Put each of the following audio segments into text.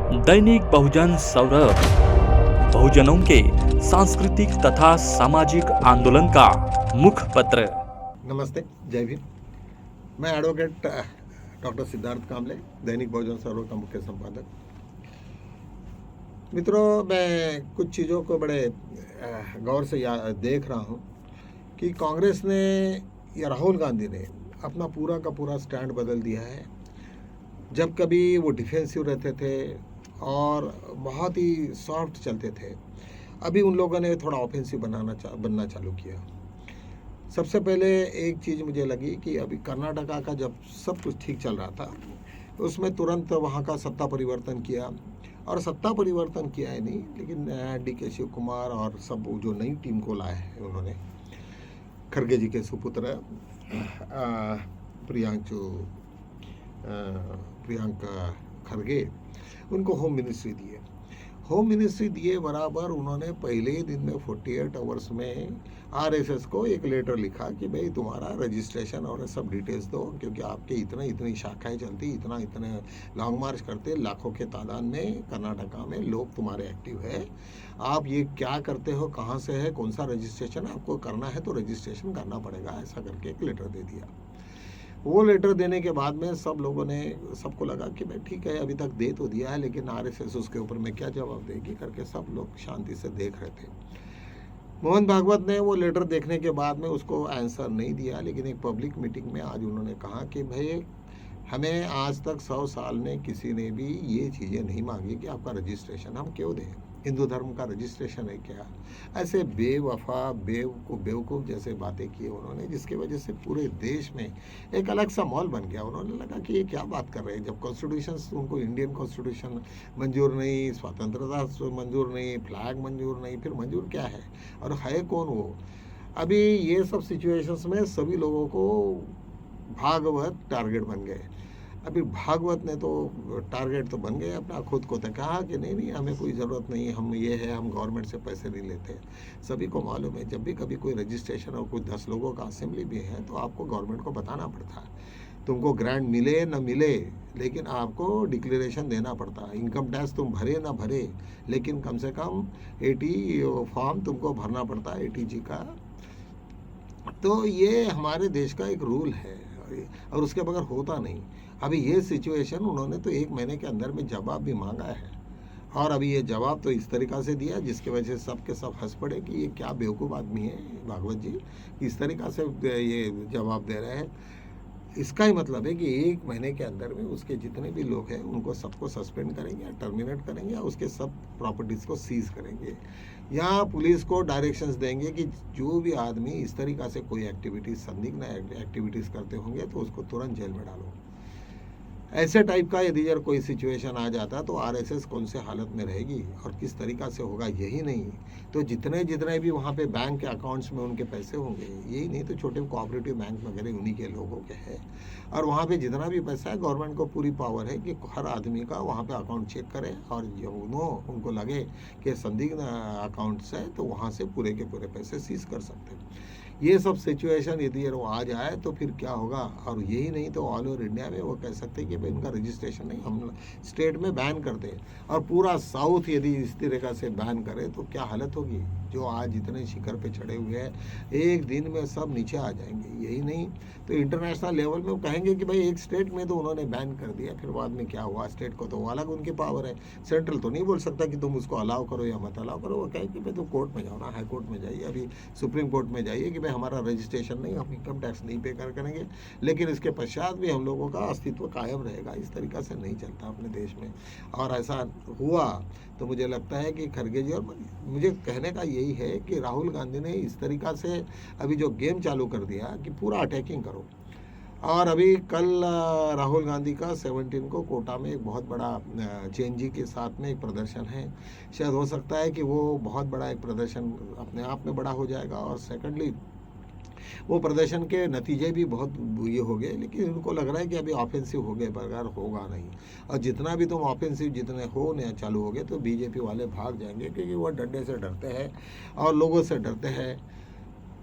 दैनिक बहुजन सौरभ, बहुजनों के सांस्कृतिक तथा सामाजिक आंदोलन का मुख्य पत्र। नमस्ते, जय भीम। मैं एडवोकेट डॉक्टर सिद्धार्थ कामले, दैनिक बहुजन सौरभ का मुख्य संपादक। मित्रों, मैं कुछ चीज़ों को बड़े गौर से देख रहा हूँ कि कांग्रेस ने या राहुल गांधी ने अपना पूरा का पूरा स्टैंड बदल दिया है। जब कभी वो डिफेंसिव रहते थे और बहुत ही सॉफ्ट चलते थे, अभी उन लोगों ने थोड़ा ऑफेंसिव बनना चालू किया। सबसे पहले एक चीज़ मुझे लगी कि अभी कर्नाटका का जब सब कुछ ठीक चल रहा था, उसमें तुरंत वहाँ का सत्ता परिवर्तन किया। और सत्ता परिवर्तन किया है नहीं, लेकिन DK शिव कुमार और सब जो नई टीम को लाए हैं उन्होंने, खड़गे जी के सुपुत्र प्रियंका खड़गे, उनको होम मिनिस्ट्री दिए। होम मिनिस्ट्री दिए बराबर उन्होंने पहले ही दिन में 48 आवर्स में RSS को एक लेटर लिखा कि भाई तुम्हारा रजिस्ट्रेशन और सब डिटेल्स दो, क्योंकि आपके इतनी शाखाएं चलती, इतने लॉन्ग मार्च करते, लाखों के तादाद में कर्नाटका में लोग तुम्हारे एक्टिव है। आप ये क्या करते हो, कहाँ से है, कौन सा रजिस्ट्रेशन आपको करना है, तो रजिस्ट्रेशन करना पड़ेगा, ऐसा करके एक लेटर दे दिया। वो लेटर देने के बाद में सब लोगों ने, सबको लगा कि भाई ठीक है, अभी तक दे तो दिया है, लेकिन RSS उसके ऊपर में क्या जवाब देगी करके सब लोग शांति से देख रहे थे। मोहन भागवत ने वो लेटर देखने के बाद में उसको आंसर नहीं दिया, लेकिन एक पब्लिक मीटिंग में आज उन्होंने कहा कि भाई हमें आज तक 100 साल में किसी ने भी ये चीज़ें नहीं मांगी कि आपका रजिस्ट्रेशन हम क्यों दें, हिंदू धर्म का रजिस्ट्रेशन है क्या। ऐसे बेवफा बेवकूफ़ जैसे बातें की उन्होंने, जिसकी वजह से पूरे देश में एक अलग सा माहौल बन गया। उन्होंने लगा कि ये क्या बात कर रहे हैं, जब कॉन्स्टिट्यूशन उनको इंडियन कॉन्स्टिट्यूशन मंजूर नहीं, स्वतंत्रता मंजूर नहीं, फ्लैग मंजूर नहीं, फिर मंजूर क्या है और है कौन वो। अभी ये सब सिचुएशंस में सभी लोगों को भागवत टारगेट बन गए। अभी भागवत ने तो टारगेट तो बन गए अपना खुद को, तो कहा कि नहीं हमें कोई ज़रूरत नहीं, हम ये है, हम गवर्नमेंट से पैसे नहीं लेते। सभी को मालूम है, जब भी कभी कोई रजिस्ट्रेशन और कुछ 10 लोगों का असेंबली भी है तो आपको गवर्नमेंट को बताना पड़ता है। तुमको ग्रांट मिले न मिले, लेकिन आपको डिक्लेरेशन देना पड़ता है। इनकम टैक्स तुम भरे ना भरे, लेकिन कम से कम 80 फॉर्म तुमको भरना पड़ता है, ATG का। तो ये हमारे देश का एक रूल है और उसके बगैर होता नहीं। अभी ये सिचुएशन उन्होंने तो 1 महीने के अंदर में जवाब भी मांगा है, और अभी ये जवाब तो इस तरीक़ा से दिया जिसकी वजह से सब के सब हंस पड़े कि ये क्या बेवकूफ़ आदमी है भागवत जी, इस तरीक़ा से ये जवाब दे रहे हैं। इसका ही मतलब है कि 1 महीने के अंदर में उसके जितने भी लोग हैं उनको सबको सस्पेंड करेंगे या टर्मिनेट करेंगे या उसके सब प्रॉपर्टीज़ को सीज करेंगे, या पुलिस को डायरेक्शंस देंगे कि जो भी आदमी इस तरीक़ा से कोई एक्टिविटीज़, संदिग्ध एक्टिविटीज़ करते होंगे तो उसको तुरंत जेल में डालो। ऐसे टाइप का यदि यार कोई सिचुएशन आ जाता तो RSS कौन से हालत में रहेगी और किस तरीक़ा से होगा, यही नहीं तो जितने भी वहाँ पे बैंक के अकाउंट्स में उनके पैसे होंगे, यही नहीं तो छोटे कोऑपरेटिव बैंक वगैरह उन्हीं के लोगों के हैं। और वहाँ पे जितना भी पैसा है, गवर्नमेंट को पूरी पावर है कि हर आदमी का वहाँ पे अकाउंट चेक करे, और जब उनको लगे कि संदिग्ध अकाउंट्स है तो वहाँ से पूरे के पूरे पैसे सीज कर सकते हैं। ये सब सिचुएशन यदि वो आ जाए तो फिर क्या होगा। और यही नहीं तो ऑल ओवर इंडिया में वो कह सकते हैं कि भाई इनका रजिस्ट्रेशन नहीं, हम स्टेट में बैन कर दें, और पूरा साउथ यदि इस तरीक़ा से बैन करे तो क्या हालत होगी। जो आज इतने शिखर पे चढ़े हुए हैं, एक दिन में सब नीचे आ जाएंगे। यही नहीं तो इंटरनेशनल लेवल में वो कहेंगे कि भाई एक स्टेट में तो उन्होंने बैन कर दिया, फिर बाद में क्या हुआ, स्टेट को तो अलग उनकी पावर है, सेंट्रल तो नहीं बोल सकता कि तुम उसको अलाउ करो या मत अलाउ करो। वो कहे कि भाई तुम कोर्ट में जाओ ना, हाई कोर्ट में जाइए, अभी सुप्रीम कोर्ट में जाइए कि भाई हमारा रजिस्ट्रेशन नहीं, हम इनकम टैक्स नहीं पे करेंगे, लेकिन इसके पश्चात भी हम लोगों का अस्तित्व कायम रहेगा। इस तरीक़ा से नहीं चलता अपने देश में, और ऐसा हुआ तो मुझे लगता है कि खड़गे जी, और मुझे कहने का यही है कि राहुल गांधी ने इस तरीक़ा से अभी जो गेम चालू कर दिया कि पूरा अटैकिंग करो। और अभी कल राहुल गांधी का 17 को कोटा में एक बहुत बड़ा चेंजी के साथ में एक प्रदर्शन है। शायद हो सकता है कि वो बहुत बड़ा एक प्रदर्शन अपने आप में बड़ा हो जाएगा, और सेकेंडली वो प्रदर्शन के नतीजे भी बहुत ये हो गए, लेकिन उनको लग रहा है कि अभी ऑफेंसिव हो गए बगैर होगा नहीं। और जितना भी तुम ऑफेंसिव जितने होने चालू हो गए तो BJP वाले भाग जाएंगे, क्योंकि वो डंडे से डरते हैं और लोगों से डरते हैं।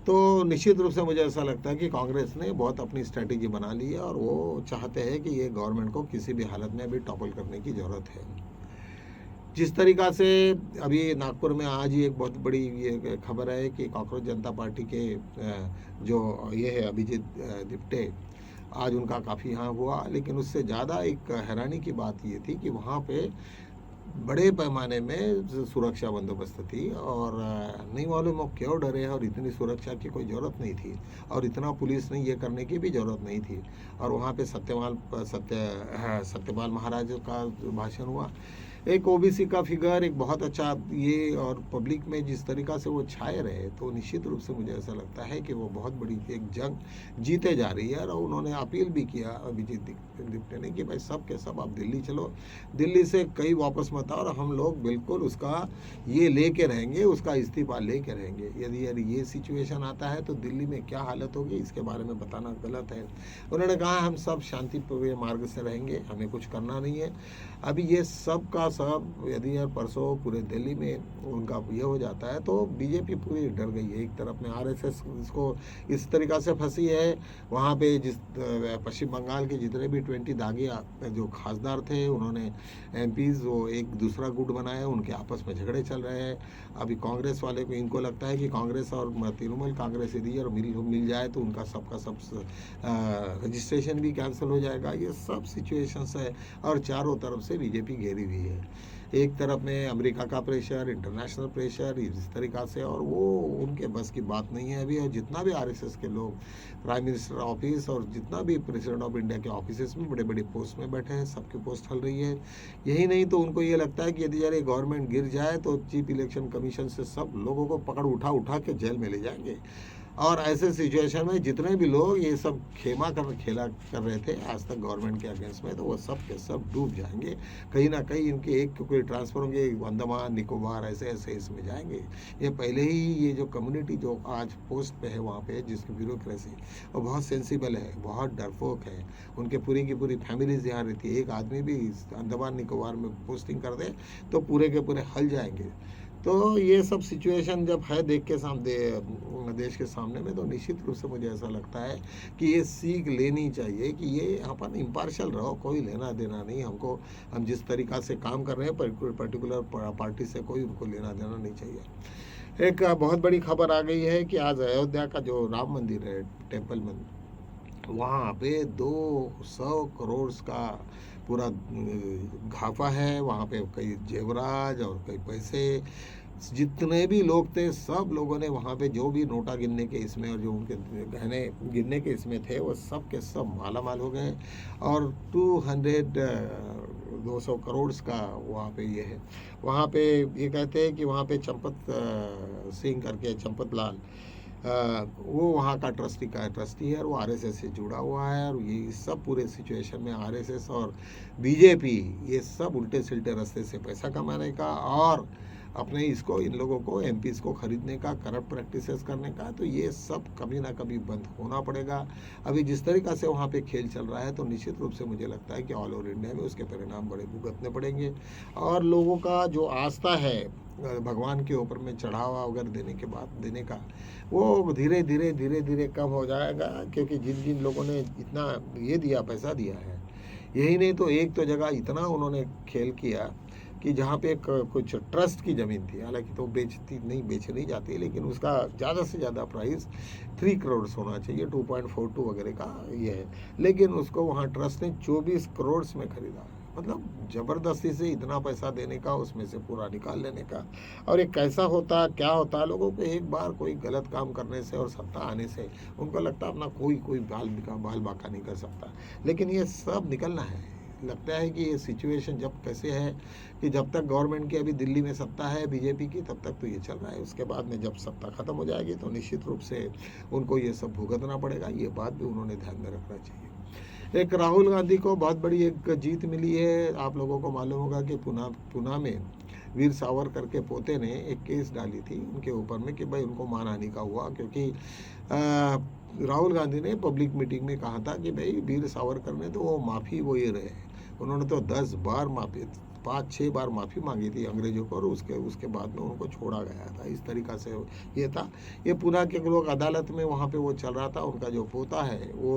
तो निश्चित रूप से मुझे ऐसा लगता है कि कांग्रेस ने बहुत अपनी स्ट्रेटेजी बना ली है, और वो चाहते हैं कि ये गवर्नमेंट को किसी भी हालत में अभी टॉपल करने की ज़रूरत है। जिस तरीक़ा से अभी नागपुर में आज ही एक बहुत बड़ी ये खबर है कि कॉकरोच जनता पार्टी के जो ये है अभिजीत दिप्टे, आज उनका काफ़ी यहाँ हुआ, लेकिन उससे ज़्यादा एक हैरानी की बात ये थी कि वहाँ पे बड़े पैमाने में सुरक्षा बंदोबस्त थी और नहीं मालूम वो क्यों डरे हैं, और इतनी सुरक्षा की कोई ज़रूरत नहीं थी और इतना पुलिस ने ये करने की भी ज़रूरत नहीं थी। और वहाँ पे सत्यपाल महाराज का भाषण हुआ, एक ओबीसी का फिगर, एक बहुत अच्छा ये, और पब्लिक में जिस तरीक़ा से वो छाए रहे, तो निश्चित रूप से मुझे ऐसा लगता है कि वो बहुत बड़ी एक जंग जीते जा रही है। और उन्होंने अपील भी किया अभिजीत दिप्टे ने कि भाई सब के सब आप दिल्ली चलो, दिल्ली से कहीं वापस मत आओ, और हम लोग बिल्कुल उसका ये लेके रहेंगे, उसका इस्तीफा लेके रहेंगे। यदि ये सिचुएशन आता है तो दिल्ली में क्या हालत होगी, इसके बारे में बताना गलत है। उन्होंने कहा हम सब शांतिपूर्ण मार्ग से रहेंगे, हमें कुछ करना नहीं है। अभी ये सब का सब यदि यार परसों पूरे दिल्ली में उनका ये हो जाता है तो बीजेपी पूरी डर गई है। एक तरफ में आरएसएस इसको इस तरीक़ा से फंसी है, वहाँ पे जिस पश्चिम बंगाल के जितने भी 20 दागिया जो खासदार थे, उन्होंने एमपीज वो एक दूसरा गुट बनाया, उनके आपस में झगड़े चल रहे हैं। अभी कांग्रेस वाले को, इनको लगता है कि कांग्रेस और तृणमूल कांग्रेस यदि और मिल जाए तो उनका सबका सब रजिस्ट्रेशन भी कैंसिल हो जाएगा। ये सब सिचुएशंस है और चारों तरफ से बीजेपी घेरी हुई है। एक तरफ में अमेरिका का प्रेशर, इंटरनेशनल प्रेशर इस तरीक़ा से, और वो उनके बस की बात नहीं है अभी। और जितना भी आरएसएस के लोग प्राइम मिनिस्टर ऑफिस और जितना भी प्रेसिडेंट ऑफ इंडिया के ऑफिस में बड़े बड़े पोस्ट में बैठे हैं, सबकी पोस्ट हल रही है। यही नहीं तो उनको ये लगता है कि यदि यार गवर्नमेंट गिर जाए तो चीफ इलेक्शन कमीशन से सब लोगों को पकड़ उठा के जेल में ले जाएंगे। और ऐसे सिचुएशन में जितने भी लोग ये सब खेला कर रहे थे आज तक गवर्नमेंट के अगेंस्ट में, तो वो सब के सब डूब जाएंगे। कहीं ना कहीं इनके एक कोई ट्रांसफ़र होंगे, अंडमान निकोबार ऐसे इसमें जाएंगे। ये पहले ही ये जो कम्युनिटी जो आज पोस्ट पे है वहाँ पे, जिसकी ब्यूरोक्रेसी वो बहुत सेंसिबल है, बहुत डरपोक है, उनके पूरी की पूरी फैमिलीज यहाँ रहती है। एक आदमी भी अंडमान निकोबार में पोस्टिंग कर दे तो पूरे के पूरे हल जाएंगे। तो ये सब सिचुएशन जब है देश के सामने में, तो निश्चित रूप से मुझे ऐसा लगता है कि ये सीख लेनी चाहिए कि ये अपन इम्पार्शियल रहो, कोई लेना देना नहीं हमको। हम जिस तरीक़ा से काम कर रहे हैं पर्टिकुलर पार्टी से कोई उनको लेना देना नहीं चाहिए। एक बहुत बड़ी खबर आ गई है कि आज अयोध्या का जो राम मंदिर है, टेम्पल मंदिर, वहाँ पे 200 करोड़ का पूरा घाफा है। वहाँ पे कई जेवराज और कई पैसे, जितने भी लोग थे सब लोगों ने वहाँ पे जो भी नोटा गिनने के इसमें और जो उनके गहने गिनने के इसमें थे वो सब के सब मालामाल हो गए। और 200 करोड़ का वहाँ पे ये है। वहाँ पे ये कहते हैं कि वहाँ पे चंपत सिंह करके, चंपत लाल, वो वहाँ का ट्रस्टी है और वो आरएसएस से जुड़ा हुआ है। और ये सब पूरे सिचुएशन में आरएसएस और बीजेपी ये सब उल्टे सिल्टे रास्ते से पैसा कमाने का और अपने इन लोगों को एमपीज को खरीदने का, करप्ट प्रैक्टिसेस करने का, तो ये सब कभी ना कभी बंद होना पड़ेगा। अभी जिस तरीक़ा से वहाँ पे खेल चल रहा है तो निश्चित रूप से मुझे लगता है कि ऑल ओवर इंडिया में उसके परिणाम बड़े भुगतने पड़ेंगे। और लोगों का जो आस्था है भगवान के ऊपर में चढ़ावा वगैरह देने का वो धीरे धीरे कम हो जाएगा, क्योंकि जिन लोगों ने इतना ये दिया, पैसा दिया है, यही नहीं तो एक तो जगह इतना उन्होंने खेल किया कि जहाँ पे कुछ ट्रस्ट की ज़मीन थी, हालांकि तो बेची नहीं जाती, लेकिन उसका ज़्यादा से ज़्यादा प्राइस 3 करोड़ होना चाहिए, 2.42 वगैरह का ये है, लेकिन उसको वहाँ ट्रस्ट ने 24 करोड़ में खरीदा। मतलब ज़बरदस्ती से इतना पैसा देने का, उसमें से पूरा निकाल लेने का। और ये कैसा होता क्या होता, लोगों को एक बार कोई गलत काम करने से और सत्ता आने से उनको लगता है अपना कोई बाल बाका नहीं कर सकता, लेकिन ये सब निकलना है। लगता है कि ये सिचुएशन जब कैसे है कि जब तक गवर्नमेंट की अभी दिल्ली में सत्ता है बीजेपी की, तब तक तो ये चल रहा है। उसके बाद में जब सत्ता ख़त्म हो जाएगी तो निश्चित रूप से उनको ये सब भुगतना पड़ेगा। ये बात भी उन्होंने ध्यान में रखना चाहिए। एक राहुल गांधी को बहुत बड़ी एक जीत मिली है। आप लोगों को मालूम होगा कि पुणे में वीर सावरकर के पोते ने एक केस डाली थी उनके ऊपर में कि भाई उनको मानहानि का हुआ, क्योंकि राहुल गांधी ने पब्लिक मीटिंग में कहा था कि भाई वीर सावरकर ने तो वो माफ़ी वो ये रहे, उन्होंने तो 10 बार माफ़ी 5-6 बार माफ़ी मांगी थी अंग्रेज़ों को और उसके उसके बाद में उनको छोड़ा गया था। इस तरीक़ा से ये था। ये पुणे के लोग अदालत में वहाँ पे वो चल रहा था, उनका जो पोता है वो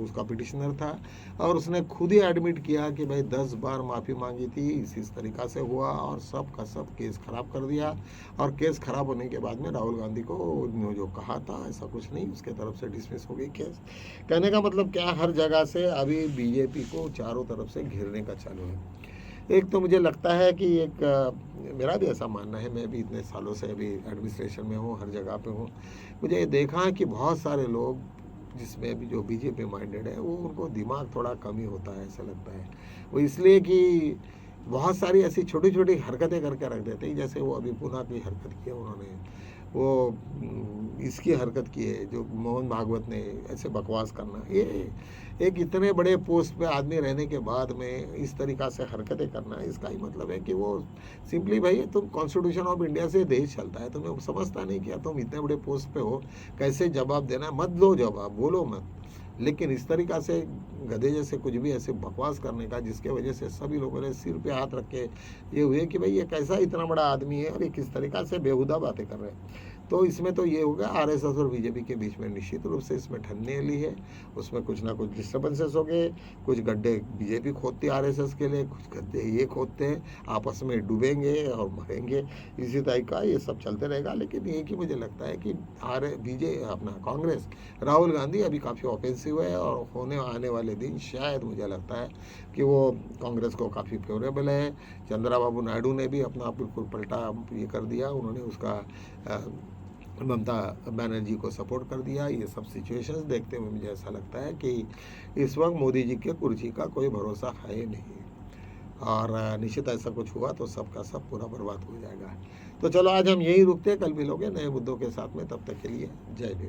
उसका पिटिशनर था और उसने खुद ही एडमिट किया कि भाई 10 बार माफ़ी मांगी थी, इस तरीक़ा से हुआ और सब का सब केस ख़राब कर दिया। और केस ख़राब होने के बाद में राहुल गांधी को उन्होंने जो कहा था ऐसा कुछ नहीं, उसके तरफ से डिसमिस हो गई केस। कहने का मतलब क्या, हर जगह से अभी बीजेपी को चारों तरफ से घेरने का चालू है। एक तो मुझे लगता है कि मेरा भी ऐसा मानना है, मैं भी इतने सालों से अभी एडमिनिस्ट्रेशन में हूँ, हर जगह पे हूँ। मुझे ये देखा है कि बहुत सारे लोग जिसमें अभी जो बीजेपी माइंडेड है वो उनको दिमाग थोड़ा कम ही होता है, ऐसा लगता है। वो इसलिए कि बहुत सारी ऐसी छोटी-छोटी हरकतें करके रख देते हैं, जैसे वो अभी पुणे की हरकत की है उन्होंने, वो इसकी हरकत की है जो मोहन भागवत ने ऐसे बकवास करना। ये एक इतने बड़े पोस्ट पे आदमी रहने के बाद में इस तरीक़ा से हरकतें करना, इसका ही मतलब है कि वो सिंपली भाई तुम कॉन्स्टिट्यूशन ऑफ इंडिया से देश चलता है, तुम्हें समझता नहीं क्या तुम इतने बड़े पोस्ट पे हो, कैसे जवाब देना है, मत दो जवाब, बोलो मत। लेकिन इस तरीक़ा से गधे जैसे कुछ भी ऐसे बकवास करने का, जिसके वजह से सभी लोगों ने सिर पे हाथ रख के ये हुए कि भाई ये कैसा इतना बड़ा आदमी है और ये किस तरीक़ा से बेहुदा बातें कर रहे हैं। तो इसमें तो ये होगा आरएसएस और बीजेपी के बीच में निश्चित रूप से इसमें ठन्नी ली है, उसमें कुछ ना कुछ डिस्टर्बेंसेस हो गए, कुछ गड्ढे बीजेपी खोदती है आरएसएस के लिए, कुछ गड्ढे ये खोदते हैं, आपस में डूबेंगे और मरेंगे, इसी तरह का ये सब चलते रहेगा। लेकिन ये कि मुझे लगता है कि अपना कांग्रेस, राहुल गांधी अभी काफ़ी ऑफेंसिव है और होने आने वाले दिन शायद मुझे लगता है कि वो कांग्रेस को काफ़ी फेवरेबल है। चंद्रबाबू नायडू ने भी अपना बिल्कुल पलटा ये कर दिया, उन्होंने उसका ममता बनर्जी को सपोर्ट कर दिया। ये सब सिचुएशंस देखते हुए मुझे ऐसा लगता है कि इस वक्त मोदी जी के कुर्सी का कोई भरोसा है नहीं और निश्चित ऐसा कुछ हुआ तो सबका सब पूरा बर्बाद हो जाएगा। तो चलो आज हम यही रुकते हैं, कल मिलोगे नए मुद्दों के साथ में, तब तक के लिए जय भीम।